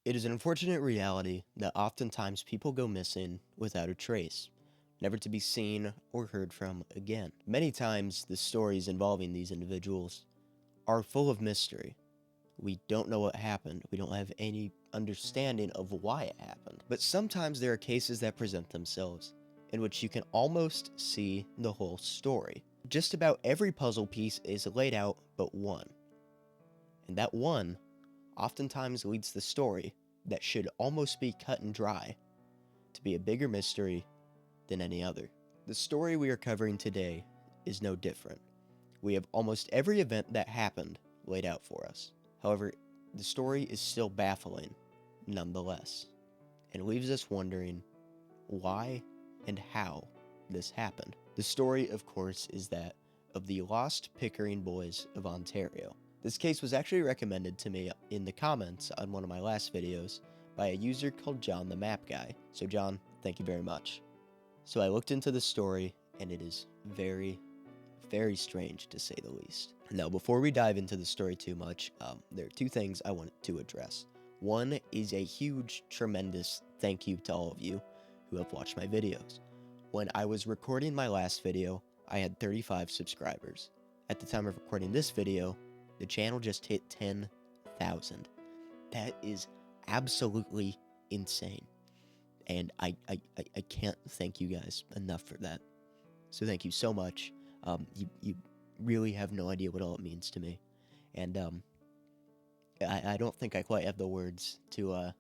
It is an unfortunate reality that oftentimes people go missing without a trace, never to be seen or heard from again. Many times, the stories involving these individuals are full of mystery. We don't know what happened, we don't have any understanding of why it happened. But sometimes there are cases that present themselves in which you can almost see the whole story. Just about every puzzle piece is laid out but one. And that one oftentimes leads the story that should almost be cut and dry to be a bigger mystery than any other. The story we are covering today is no different. We have almost every event that happened laid out for us. However, the story is still baffling nonetheless, and leaves us wondering why and how this happened. The story, of course, is that of the lost Pickering boys of Ontario. This case was actually recommended to me in the comments on one of my last videos by a user called John the Map Guy. So John, thank you very much. So I looked into the story, and it is very, very strange to say the least. Now, before we dive into the story too much, there are two things I want to address. One is a huge, tremendous thank you to all of you who have watched my videos. When I was recording my last video, I had 35 subscribers. At the time of recording this video, the channel just hit 10,000. That is absolutely insane. And I can't thank you guys enough for that. So thank you so much. You really have no idea what all it means to me. And I don't think I quite have the words to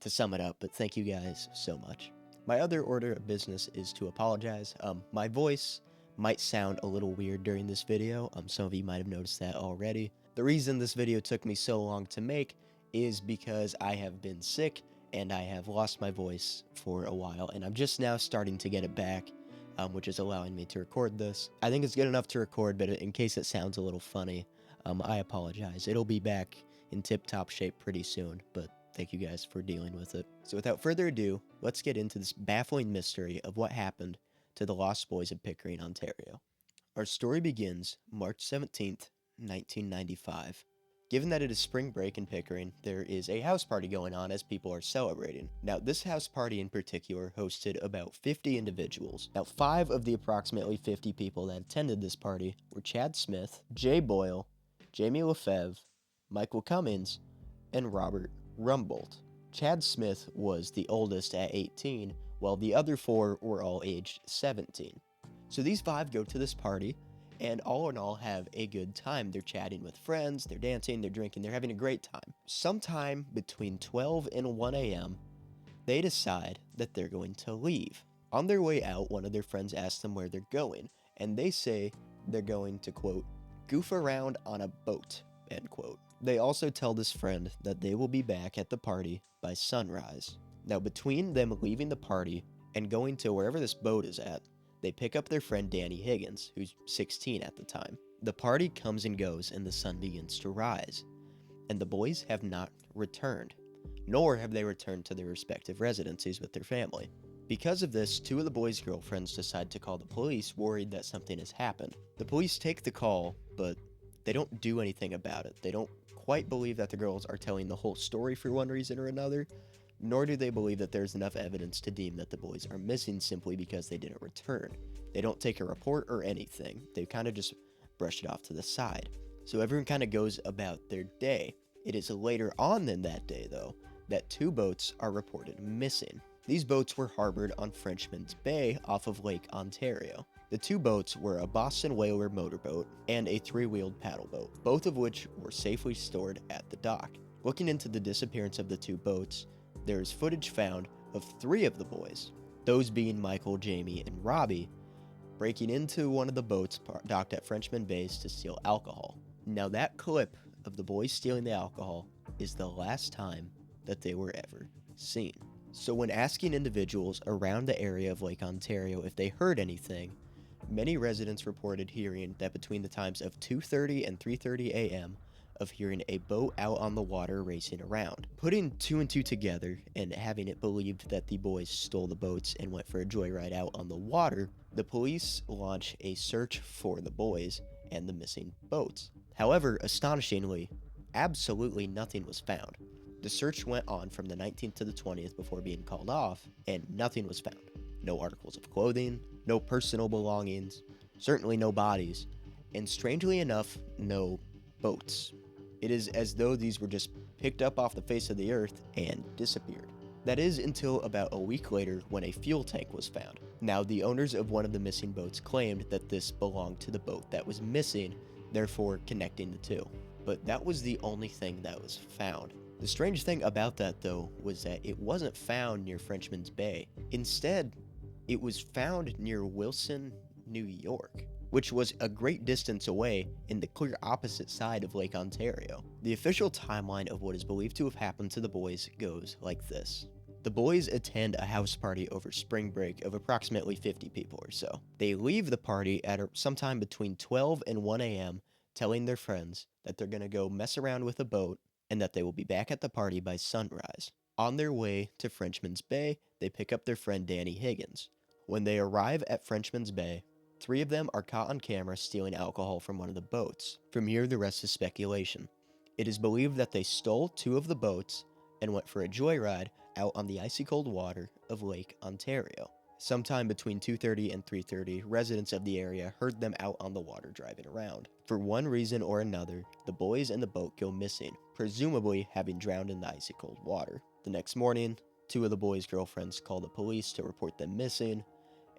sum it up, but thank you guys so much. My other order of business is to apologize. My voice might sound a little weird during this video. Some of you might have noticed that already. The reason this video took me so long to make is because I have been sick and I have lost my voice for a while, and I'm just now starting to get it back, which is allowing me to record this. I think it's good enough to record, but in case it sounds a little funny, I apologize. It'll be back in tip-top shape pretty soon, but thank you guys for dealing with it. So without further ado, let's get into this baffling mystery of what happened to the Lost Boys of Pickering, Ontario. Our story begins March 17th, 1995. Given that it is spring break in Pickering, there is a house party going on as people are celebrating. Now, this house party in particular hosted about 50 individuals. Now, 5 of the approximately 50 people that attended this party were Chad Smith, Jay Boyle, Jamie Lefebvre, Michael Cummins, and Robert Rumbold. Chad Smith was the oldest at 18, while the other 4 were all aged 17. So these 5 go to this party, and all in all have a good time. They're chatting with friends, they're dancing, they're drinking, they're having a great time. Sometime between 12 and 1 a.m., they decide that they're going to leave. On their way out, one of their friends asks them where they're going, and they say they're going to, quote, goof around on a boat, end quote. They also tell this friend that they will be back at the party by sunrise. Now, between them leaving the party and going to wherever this boat is at, they pick up their friend Danny Higgins, who's 16 at the time. The party comes and goes and the sun begins to rise, and the boys have not returned, nor have they returned to their respective residencies with their family. Because of this, 2 of the boys' girlfriends decide to call the police, worried that something has happened. The police take the call, but they don't do anything about it. They don't quite believe that the girls are telling the whole story for one reason or another, nor do they believe that there's enough evidence to deem that the boys are missing simply because they didn't return. They don't take a report or anything. They kind of just brush it off to the side. So everyone kind of goes about their day. It is later on than that day, though, that 2 boats are reported missing. These boats were harbored on Frenchman's Bay off of Lake Ontario. The 2 boats were a Boston Whaler motorboat and a 3-wheeled paddleboat, both of which were safely stored at the dock. Looking into the disappearance of the 2 boats, there is footage found of 3 of the boys, those being Michael, Jamie, and Robbie, breaking into one of the boats docked at Frenchman Bays to steal alcohol. Now that clip of the boys stealing the alcohol is the last time that they were ever seen. So when asking individuals around the area of Lake Ontario if they heard anything, many residents reported hearing that between the times of 2:30 and 3:30 a.m., of hearing a boat out on the water racing around. Putting 2 and 2 together and having it believed that the boys stole the boats and went for a joyride out on the water, the police launch a search for the boys and the missing boats. However, astonishingly, absolutely nothing was found. The search went on from the 19th to the 20th before being called off, and nothing was found. No articles of clothing, no personal belongings, certainly no bodies, and strangely enough, no boats. It is as though these were just picked up off the face of the earth and disappeared. That is until about a week later when a fuel tank was found. Now, the owners of one of the missing boats claimed that this belonged to the boat that was missing, therefore connecting the two. But that was the only thing that was found. The strange thing about that, though, was that it wasn't found near Frenchman's Bay. Instead, it was found near Wilson, New York, which was a great distance away in the clear opposite side of Lake Ontario. The official timeline of what is believed to have happened to the boys goes like this. The boys attend a house party over spring break of approximately 50 people or so. They leave the party at sometime between 12 and 1 a.m., telling their friends that they're going to go mess around with a boat and that they will be back at the party by sunrise. On their way to Frenchman's Bay, they pick up their friend Danny Higgins. When they arrive at Frenchman's Bay, 3 of them are caught on camera stealing alcohol from one of the boats. From here, the rest is speculation. It is believed that they stole 2 of the boats and went for a joyride out on the icy cold water of Lake Ontario. Sometime between 2:30 and 3:30, residents of the area heard them out on the water driving around. For one reason or another, the boys and the boat go missing, presumably having drowned in the icy cold water. The next morning, 2 of the boys' girlfriends call the police to report them missing,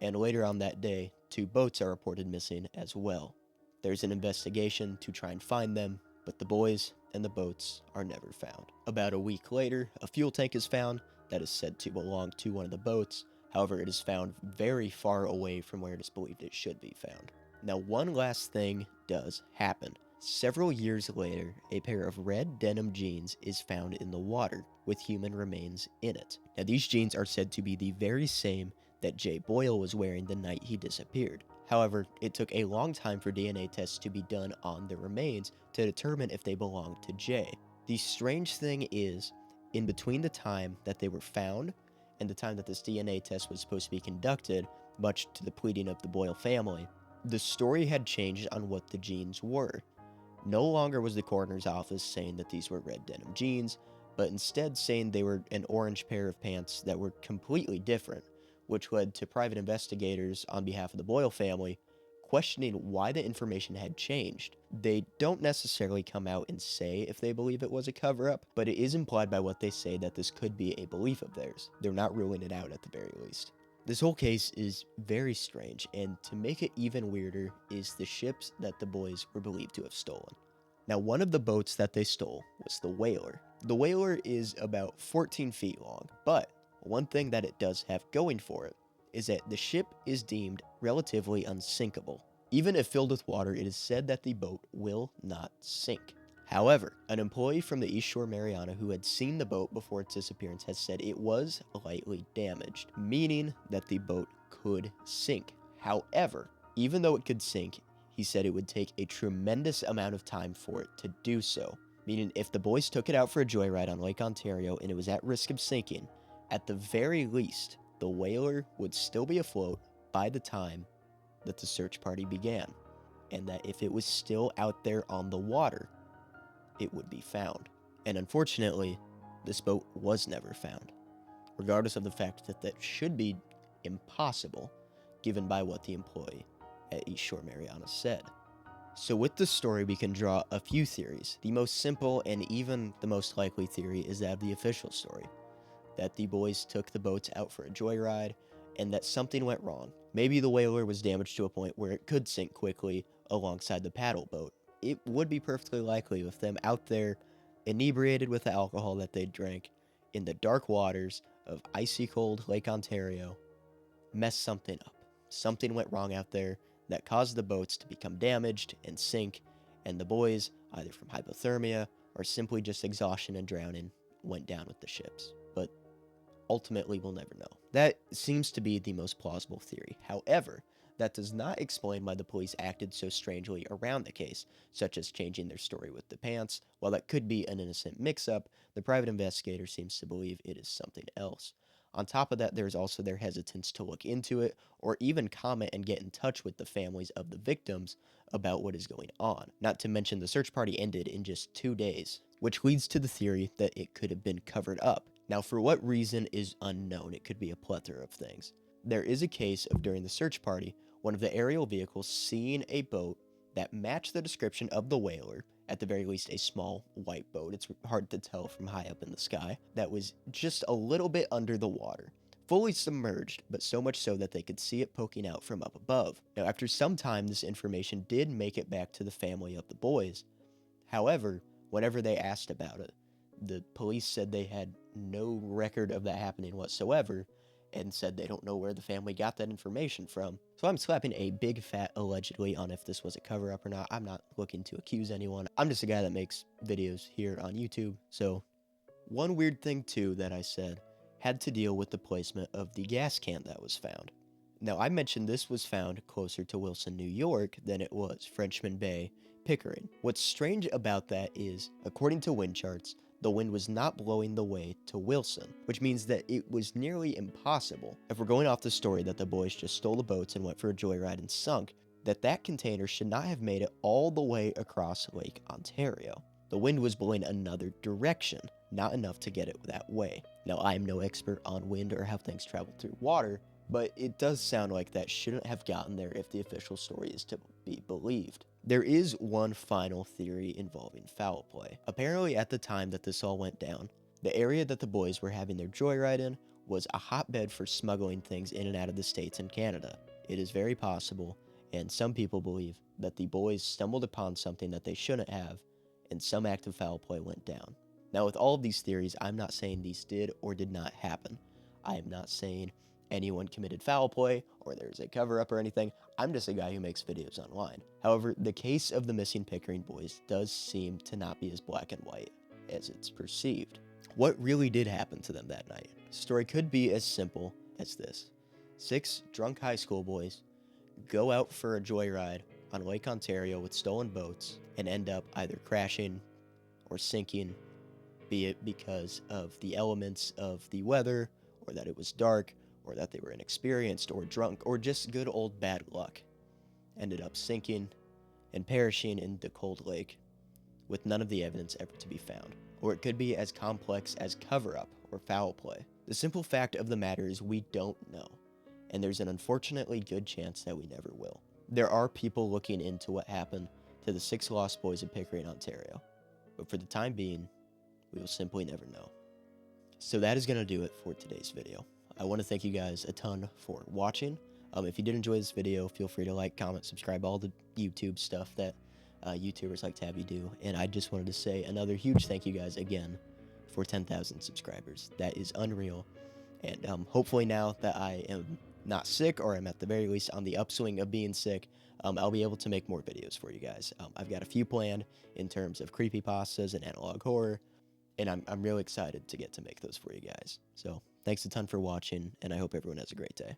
and later on that day, 2 boats are reported missing as well. There's an investigation to try and find them, but the boys and the boats are never found. About a week later, a fuel tank is found that is said to belong to one of the boats. However, it is found very far away from where it is believed it should be found. Now, one last thing does happen. Several years later, a pair of red denim jeans is found in the water with human remains in it. Now, these jeans are said to be the very same that Jay Boyle was wearing the night he disappeared. However, it took a long time for DNA tests to be done on the remains to determine if they belonged to Jay. The strange thing is, in between the time that they were found and the time that this DNA test was supposed to be conducted, much to the pleading of the Boyle family, the story had changed on what the jeans were. No longer was the coroner's office saying that these were red denim jeans, but instead saying they were an orange pair of pants that were completely different, which led to private investigators on behalf of the Boyle family questioning why the information had changed. They don't necessarily come out and say if they believe it was a cover-up, but it is implied by what they say that this could be a belief of theirs. They're not ruling it out at the very least. This whole case is very strange, and to make it even weirder is the ships that the boys were believed to have stolen. Now, one of the boats that they stole was the Whaler. The Whaler is about 14 feet long, but one thing that it does have going for it is that the ship is deemed relatively unsinkable. Even if filled with water, it is said that the boat will not sink. However, an employee from the East Shore Mariana who had seen the boat before its disappearance has said it was lightly damaged, meaning that the boat could sink. However, even though it could sink, he said it would take a tremendous amount of time for it to do so, meaning if the boys took it out for a joyride on Lake Ontario and it was at risk of sinking, at the very least, the Whaler would still be afloat by the time that the search party began, and that if it was still out there on the water, it would be found. And unfortunately, this boat was never found, regardless of the fact that that should be impossible, given by what the employee at East Shore Mariana said. So with this story, we can draw a few theories. The most simple and even the most likely theory is that of the official story, that the boys took the boats out for a joyride, and that something went wrong. Maybe the Whaler was damaged to a point where it could sink quickly alongside the paddle boat. It would be perfectly likely with them out there, inebriated with the alcohol that they drank, in the dark waters of icy cold Lake Ontario, messed something up. Something went wrong out there that caused the boats to become damaged and sink, and the boys, either from hypothermia or simply just exhaustion and drowning, went down with the ships. But ultimately, we'll never know. That seems to be the most plausible theory. However, that does not explain why the police acted so strangely around the case, such as changing their story with the pants. While that could be an innocent mix-up, the private investigator seems to believe it is something else. On top of that, there's also their hesitance to look into it, or even comment and get in touch with the families of the victims about what is going on. Not to mention the search party ended in just 2 days. which leads to the theory that it could have been covered up. Now, for what reason is unknown. It could be a plethora of things. There is a case of, during the search party, one of the aerial vehicles seeing a boat that matched the description of the whaler, at the very least a small white boat, it's hard to tell from high up in the sky, that was just a little bit under the water, fully submerged, but so much so that they could see it poking out from up above. Now, after some time, this information did make it back to the family of the boys. However, whenever they asked about it, the police said they had no record of that happening whatsoever, and said they don't know where the family got that information from. So I'm slapping a big fat allegedly on if this was a cover-up or not. I'm not looking to accuse anyone. I'm just a guy that makes videos here on YouTube. So one weird thing too that I said had to deal with the placement of the gas can that was found. Now, I mentioned this was found closer to Wilson, New York than it was Frenchman Bay, Pickering. What's strange about that is, according to wind charts, the wind was not blowing the way to Wilson, which means that it was nearly impossible, if we're going off the story that the boys just stole the boats and went for a joyride and sunk, that container should not have made it all the way across Lake Ontario. The wind was blowing another direction, not enough to get it that way. Now, I am no expert on wind or how things travel through water, but it does sound like that shouldn't have gotten there if the official story is to be believed. There is one final theory involving foul play. Apparently, at the time that this all went down, the area that the boys were having their joyride in was a hotbed for smuggling things in and out of the States and Canada. It is very possible, and some people believe, that the boys stumbled upon something that they shouldn't have, and some act of foul play went down. Now, with all of these theories, I'm not saying these did or did not happen. I am not saying anyone committed foul play or there's a cover-up or anything. I'm just a guy who makes videos online. However, the case of the missing Pickering boys does seem to not be as black and white as it's perceived. What really did happen to them that night? The story could be as simple as this. 6 drunk high school boys go out for a joyride on Lake Ontario with stolen boats and end up either crashing or sinking, be it because of the elements of the weather, or that it was dark, or that they were inexperienced or drunk, or just good old bad luck. Ended up sinking and perishing in the cold lake with none of the evidence ever to be found. Or it could be as complex as cover-up or foul play. The simple fact of the matter is we don't know, and there's an unfortunately good chance that we never will. There are people looking into what happened to the 6 lost boys in Pickering, Ontario, but for the time being, we will simply never know. So that is going to do it for today's video. I want to thank you guys a ton for watching. If you did enjoy this video, feel free to like, comment, subscribe, all the YouTube stuff that YouTubers like to have you do. And I just wanted to say another huge thank you guys again for 10,000 subscribers. That is unreal. And hopefully now that I am not sick, or I'm at the very least on the upswing of being sick, I'll be able to make more videos for you guys. I've got a few planned in terms of creepypastas and analog horror, and I'm really excited to get to make those for you guys. So thanks a ton for watching, and I hope everyone has a great day.